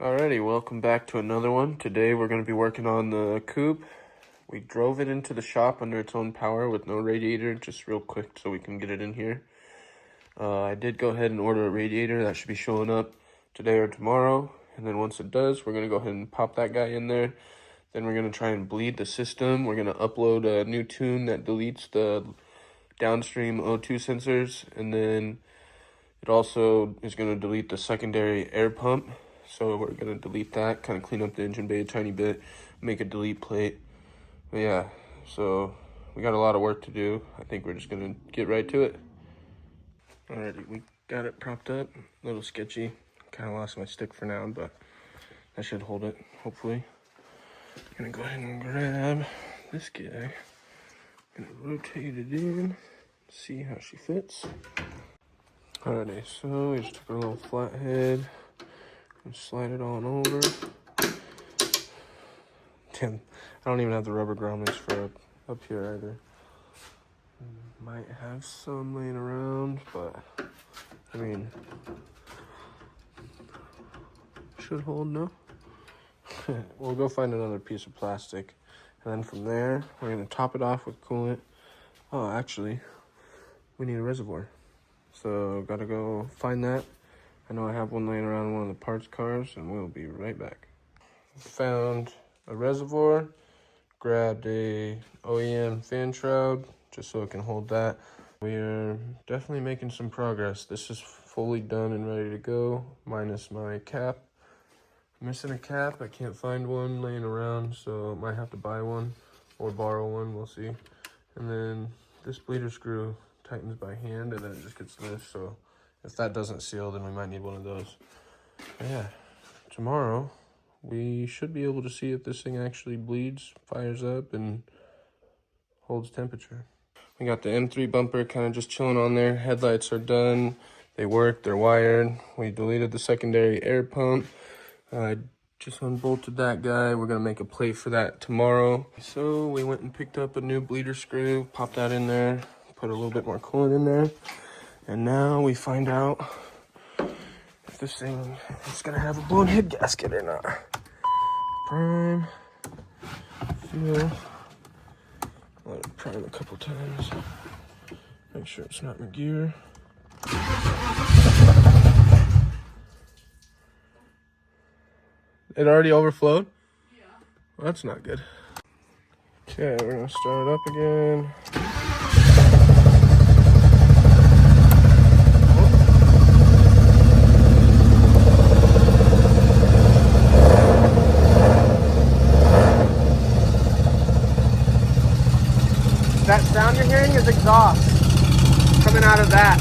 Alrighty, welcome back to another one. Today we're going to be working on the coupe. We drove it into the shop under its own power with no radiator, just real quick so we can get it in here. I did go ahead and order a radiator. That should be showing up today or tomorrow. And then once it does, we're going to go ahead and pop that guy in there. Then we're going to try and bleed the system. We're going to upload a new tune that deletes the downstream O2 sensors. And then it also is going to delete the secondary air pump. So we're going to delete that, kind of clean up the engine bay a tiny bit, make a delete plate. But yeah, so we got a lot of work to do. I think we're just going to get right to it. Alrighty, we got it propped up. A little sketchy. Kind of lost my stick for now, but that should hold it, hopefully. Gonna go ahead and grab this guy. Gonna rotate it in, see how she fits. Alrighty, so we just took our little flathead and slide it on over. Damn, I don't even have the rubber grommets for up here either. Might have some laying around, but I mean, should hold, no? We'll go find another piece of plastic, and then from there we're gonna top it off with coolant. Oh, actually, we need a reservoir, so gotta go find that. I know I have one laying around in one of the parts cars, and we'll be right back. Found a reservoir, grabbed a OEM fan shroud just so it can hold that. We are definitely making some progress. This is fully done and ready to go, minus my cap. Missing a cap. I can't find one laying around, so I might have to buy one or borrow one, we'll see. And then this bleeder screw tightens by hand, and then it just gets loose, so if that doesn't seal, then we might need one of those. But yeah, tomorrow we should be able to see if this thing actually bleeds, fires up, and holds temperature. We got the M3 bumper kind of just chilling on there. Headlights are done. They work, they're wired. We deleted the secondary air pump. I just unbolted that guy. We're gonna make a plate for that tomorrow. So we went and picked up a new bleeder screw, popped that in there, put a little bit more coolant in there. And now we find out if this thing is gonna have a blown head gasket or not. Prime, feel, let it prime a couple times. Make sure it's not in gear. It already overflowed? Yeah. Well, that's not good. Okay, we're gonna start it up again. That sound you're hearing is exhaust coming out of that.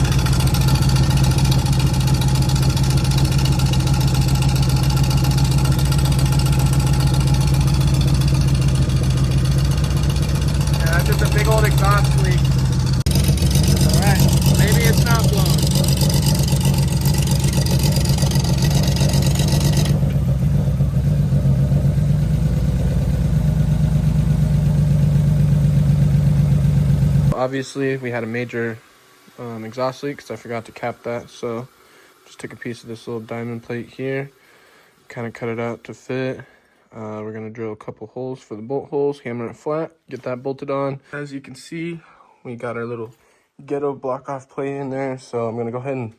Yeah, that's just a big old exhaust leak. Alright, maybe it's not blown. Obviously, we had a major exhaust leak because I forgot to cap that. So just took a piece of this little diamond plate here, kind of cut it out to fit. We're going to drill a couple holes for the bolt holes, hammer it flat, get that bolted on. As you can see, we got our little ghetto block off plate in there. So I'm going to go ahead and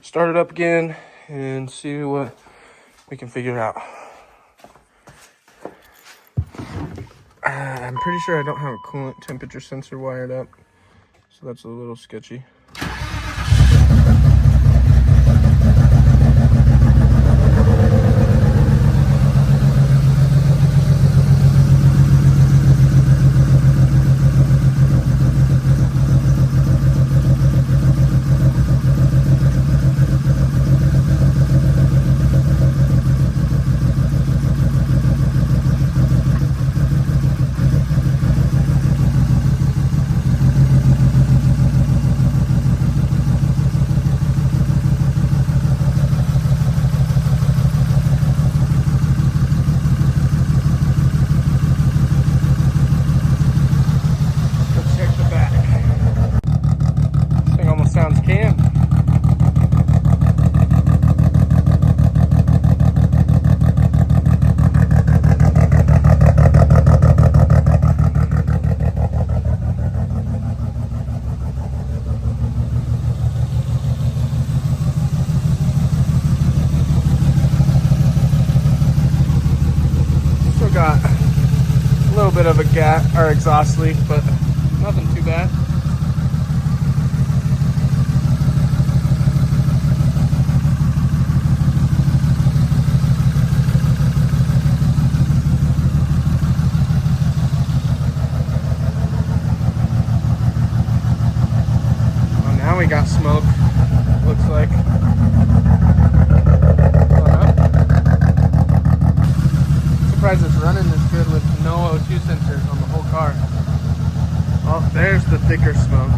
start it up again and see what we can figure out. I'm pretty sure I don't have a coolant temperature sensor wired up, so that's a little sketchy. got a little bit of a gas or exhaust leak, but nothing too bad. Well, now we got smoke, looks like. Surprised it's running this good with no O2 sensors on the whole car. Oh, there's the thicker smoke.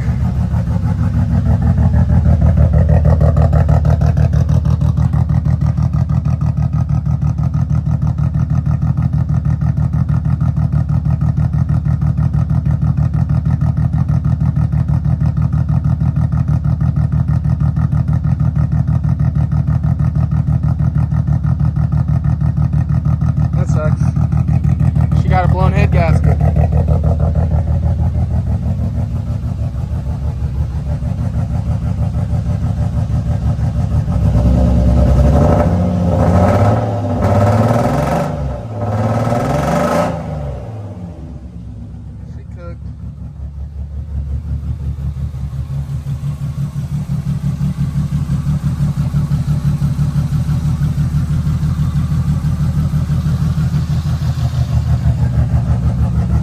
That sucks. She got a blown head gasket.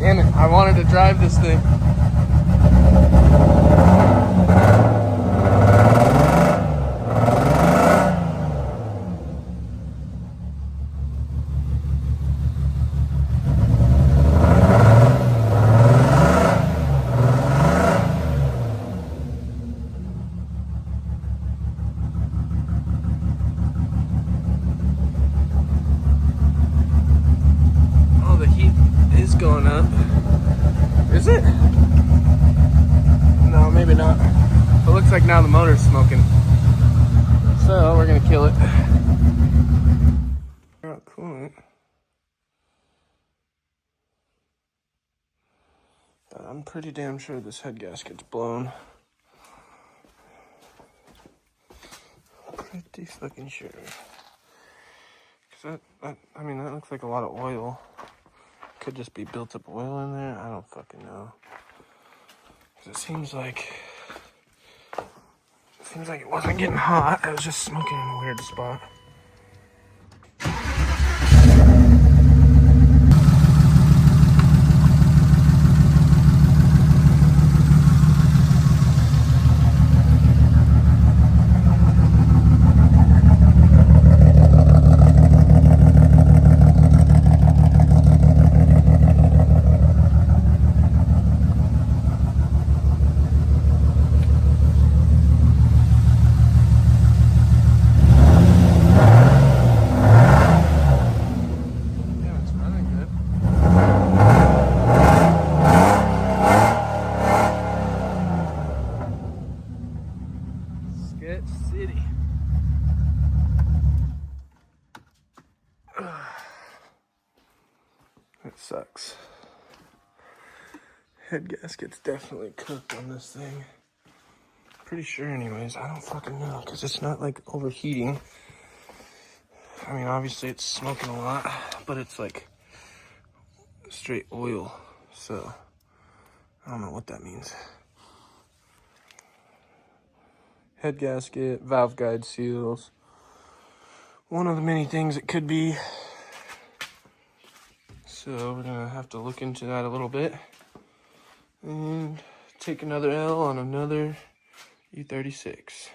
Damn it, I wanted to drive this thing. Oh, the heat is going up. Is it? No, maybe not. It looks like now the motor's smoking. So we're gonna kill it. Coolant. But I'm pretty damn sure this head gasket's blown. Pretty fucking sure. Cause I mean, that looks like a lot of oil. Could just be built up oil in there. I don't fucking know. Cause it seems like it wasn't getting hot. It was just smoking in a weird spot. City. It sucks. Head gasket's definitely cooked on this thing. Pretty sure anyways. I don't fucking know because it's not like overheating. I mean, obviously it's smoking a lot, but it's like straight oil. So I don't know what that means. Head gasket, valve guide seals. One of the many things it could be. So we're gonna have to look into that a little bit and take another L on another E36.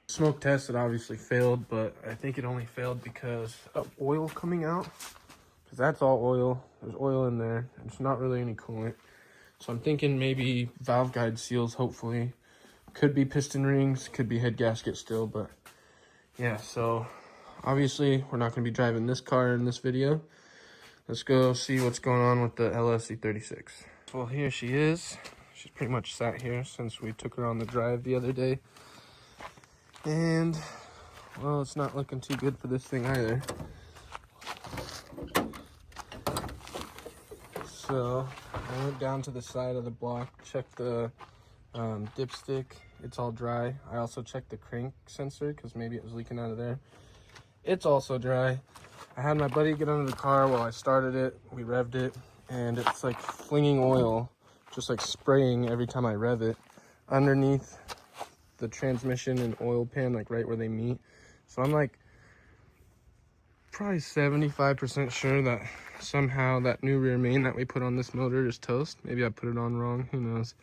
Smoke test, it obviously failed, but I think it only failed because of oil coming out. Because that's all oil. There's oil in there. It's not really any coolant. So I'm thinking maybe valve guide seals, hopefully. Could be piston rings, could be head gasket still, but yeah, so obviously we're not going to be driving this car in this video. Let's go see what's going on with the LsE36. Well, here she is. She's pretty much sat here since we took her on the drive the other day. And, well, it's not looking too good for this thing either. So I went down to the side of the block, checked the dipstick. It's all dry. I also checked the crank sensor because maybe it was leaking out of there. It's also dry. I had my buddy get under the car while I started it. We revved it, and it's like flinging oil, just like spraying every time I rev it underneath the transmission and oil pan, like right where they meet. So I'm like probably 75% sure that somehow that new rear main that we put on this motor is toast. Maybe I put it on wrong, who knows.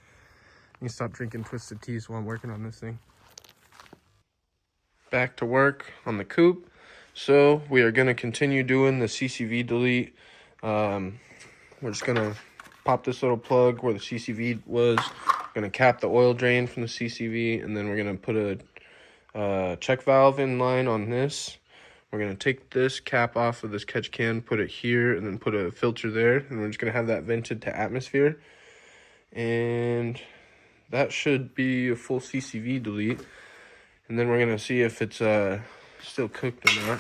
You stop drinking Twisted Teas while I'm working on this thing. Back to work on the coupe. So we are going to continue doing the CCV delete. We're just going to pop this little plug where the CCV was. Going to cap the oil drain from the CCV, and then we're going to put a check valve in line on this. We're going to take this cap off of this catch can, put it here, and then put a filter there, and we're just going to have that vented to atmosphere. And that should be a full CCV delete. And then we're going to see if it's still cooked or not.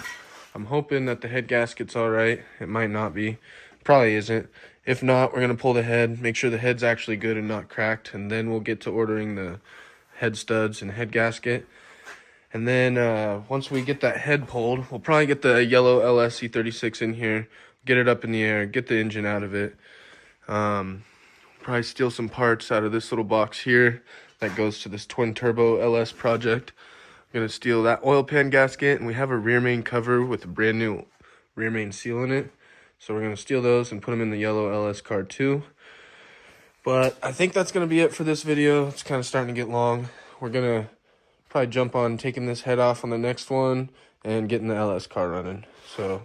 I'm hoping that the head gasket's all right. It might not be. Probably isn't. If not, we're going to pull the head, make sure the head's actually good and not cracked, and then we'll get to ordering the head studs and head gasket. And then once we get that head pulled, we'll probably get the yellow LsE36 in here, get it up in the air, get the engine out of it. Probably steal some parts out of this little box here that goes to this twin turbo LS project. I'm gonna steal that oil pan gasket, and we have a rear main cover with a brand new rear main seal in it. So we're gonna steal those and put them in the yellow LS car too. But I think that's gonna be it for this video. It's kind of starting to get long. We're gonna probably jump on taking this head off on the next one and getting the LS car running. So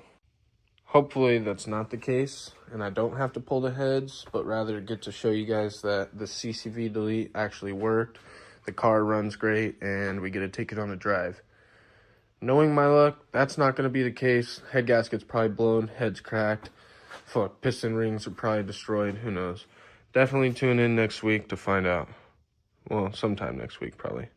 hopefully that's not the case and I don't have to pull the heads, but rather get to show you guys that the CCV delete actually worked. The car runs great and we get to take it on a drive. Knowing my luck, that's not going to be the case. Head gasket's probably blown, head's cracked. Fuck, piston rings are probably destroyed, who knows. Definitely tune in next week to find out. Well, sometime next week probably.